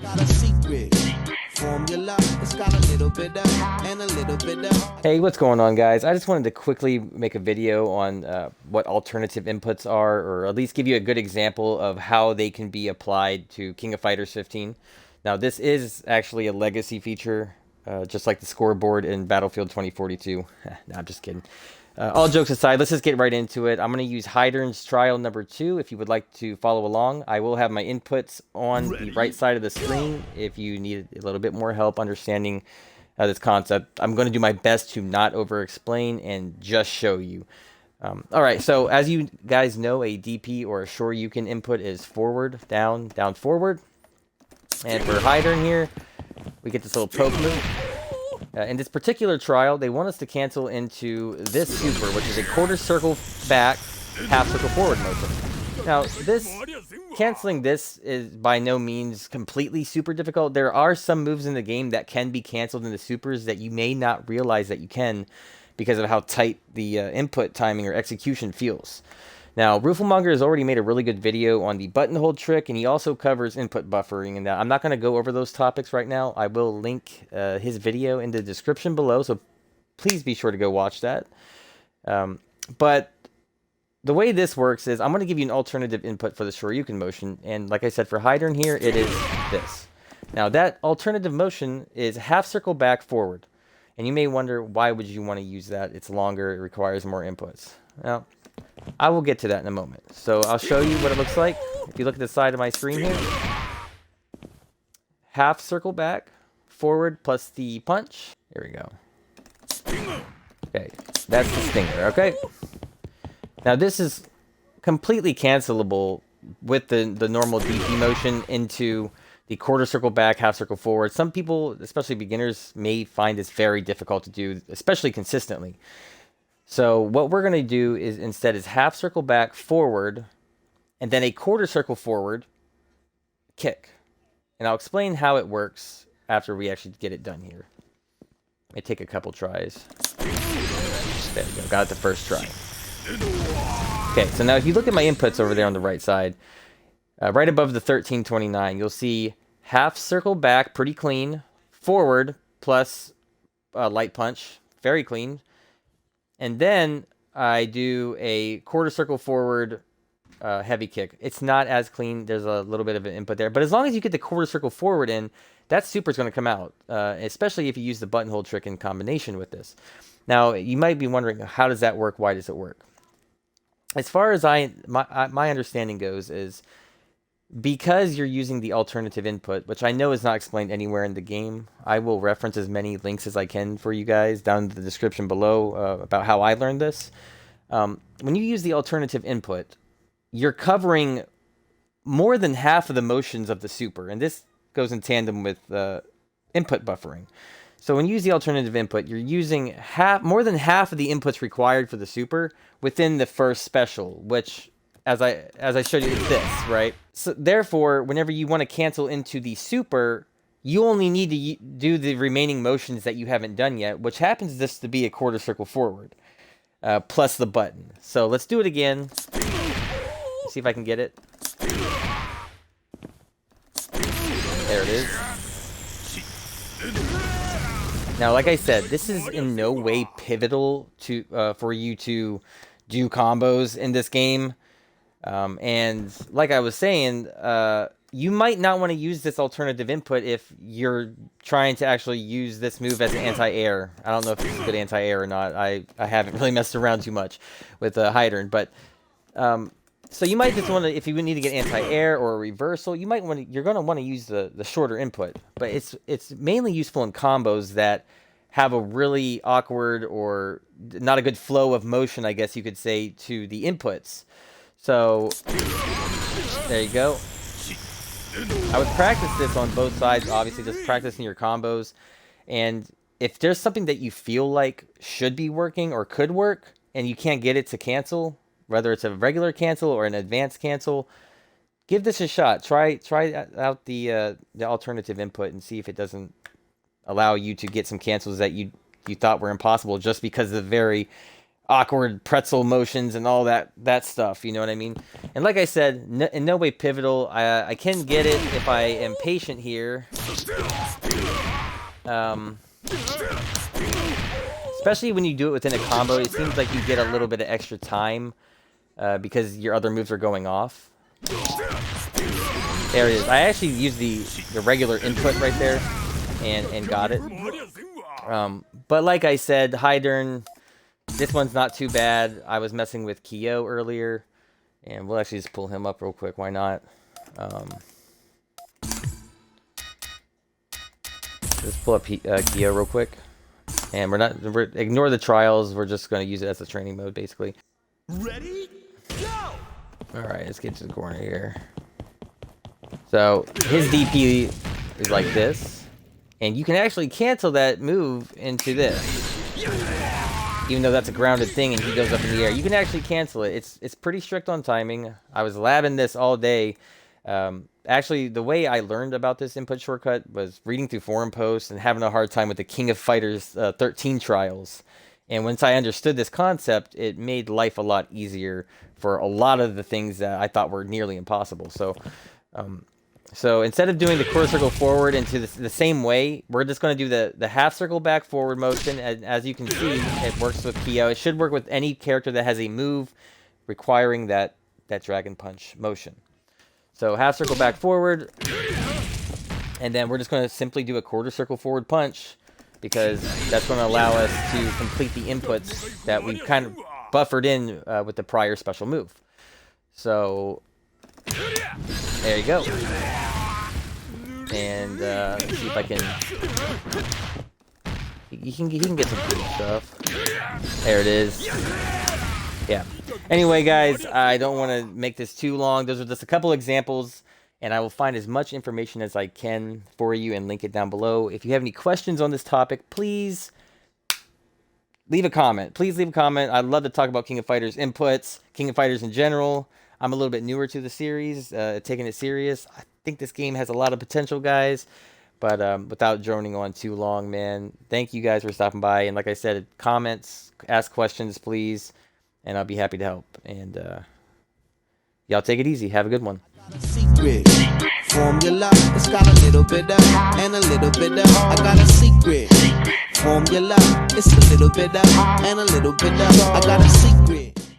Got a secret formula. It's got a little bit of and a little bit of. Hey, what's going on, guys? I just wanted to quickly make a video on what alternative inputs are, or at least give you a good example of how they can be applied to King of Fighters 15. Now, this is actually a legacy feature, just like the scoreboard in Battlefield 2042. Nah, I'm just kidding. All jokes aside, let's just get right into it. I'm going to use Hydern's trial number 2 if you would like to follow along. I will have my inputs on the right side of the screen if you need a little bit more help understanding this concept. I'm going to do my best to not over-explain and just show you. All right, so as you guys know, a DP or a Shoryuken input is forward, down, down, forward. And for Hydern here, we get this little poke move. In this particular trial, they want us to cancel into this super, which is a quarter circle back, half circle forward motion. Now, canceling this is by no means completely super difficult. There are some moves in the game that can be canceled into supers that you may not realize that you can because of how tight the input timing or execution feels. Now, Rooflemonger has already made a really good video on the button hold trick, and he also covers input buffering. And I'm not going to go over those topics right now. I will link his video in the description below, so please be sure to go watch that. But the way this works is I'm going to give you an alternative input for the Shoryuken motion. And like I said, for Hydern here, it is this. Now, that alternative motion is half circle back forward. And you may wonder, why would you want to use that? It's longer, it requires more inputs. Now, I will get to that in a moment. So I'll show you what it looks like. If you look at the side of my screen here, half circle back, forward plus the punch. Here we go. Okay, that's the stinger, okay? Now this is completely cancelable with the normal DP motion into the quarter circle back, half circle forward. Some people, especially beginners, may find this very difficult to do, especially consistently. So what we're going to do is instead is half circle back forward and then a quarter circle forward kick. And I'll explain how it works after we actually get it done here. It may take a couple tries. There we go. Got it the first try. Okay, so now if you look at my inputs over there on the right side, right above the 1329, you'll see half circle back, pretty clean, forward plus light punch, very clean. And then I do a quarter circle forward heavy kick. It's not as clean. There's a little bit of an input there. But as long as you get the quarter circle forward in, that super is going to come out, especially if you use the button hold trick in combination with this. Now, you might be wondering, how does that work? Why does it work? As far as my understanding goes is because you're using the alternative input, which I know is not explained anywhere in the game. I will reference as many links as I can for you guys down in the description below about how I learned this. When you use the alternative input, you're covering more than half of the motions of the super, and this goes in tandem with input buffering. So when you use the alternative input, you're using more than half of the inputs required for the super within the first special, which, as I showed you, is this, right? So therefore, whenever you want to cancel into the super, you only need to do the remaining motions that you haven't done yet, which happens just to be a quarter circle forward, plus the button. So let's do it again. See if I can get it. There it is. Now, like I said, this is in no way pivotal to for you to do combos in this game. And like I was saying, you might not want to use this alternative input if you're trying to actually use this move as an anti-air. I don't know if this is good anti-air or not. I haven't really messed around too much with Hydern, but so you might just want to, if you need to get anti-air or a reversal, you're going to want to use the shorter input. But it's mainly useful in combos that have a really awkward or not a good flow of motion, I guess you could say, to the inputs. So there you go. I would practice this on both sides, obviously, just practicing your combos. And if there's something that you feel like should be working or could work, and you can't get it to cancel, whether it's a regular cancel or an advanced cancel, give this a shot. Try out the alternative input and see if it doesn't allow you to get some cancels that you thought were impossible just because of the very awkward pretzel motions and all that stuff, you know what I mean? And like I said, in no way pivotal. I can get it if I am patient here. Especially when you do it within a combo, it seems like you get a little bit of extra time because your other moves are going off. There it is. I actually used the regular input right there and got it. But like I said, Hydern, this one's not too bad. I was messing with Kyo earlier, and we'll actually just pull him up real quick. Why not? Just pull up Kyo real quick. And we're ignore the trials. We're just going to use it as a training mode, basically. Ready? Go! Alright, let's get to the corner here. So, his DP is like this. And you can actually cancel that move into this. Even though that's a grounded thing and he goes up in the air. You can actually cancel it. It's pretty strict on timing. I was labbing this all day. Actually, the way I learned about this input shortcut was reading through forum posts and having a hard time with the King of Fighters 13 trials. And once I understood this concept, it made life a lot easier for a lot of the things that I thought were nearly impossible. So, so instead of doing the quarter circle forward into the same way, we're just going to do the half circle back forward motion. And as you can see, it works with Kyo. It should work with any character that has a move requiring that Dragon Punch motion. So half circle back forward, and then we're just going to simply do a quarter circle forward punch because that's going to allow us to complete the inputs that we kind of buffered in with the prior special move. So there you go. And let's see if I can. He can get some good stuff. There it is. Yeah. Anyway, guys, I don't want to make this too long. Those are just a couple examples, and I will find as much information as I can for you and link it down below. If you have any questions on this topic, please leave a comment. Please leave a comment. I'd love to talk about King of Fighters inputs, King of Fighters in general. I'm a little bit newer to the series, taking it serious. I think this game has a lot of potential, guys. But without droning on too long, man, thank you guys for stopping by. And like I said, comments, ask questions, please. And I'll be happy to help. And y'all take it easy. Have a good one. Secret formula. It's got a little bit of and a little bit of. I got a secret formula. It's a little bit of and a little bit of. I got a secret.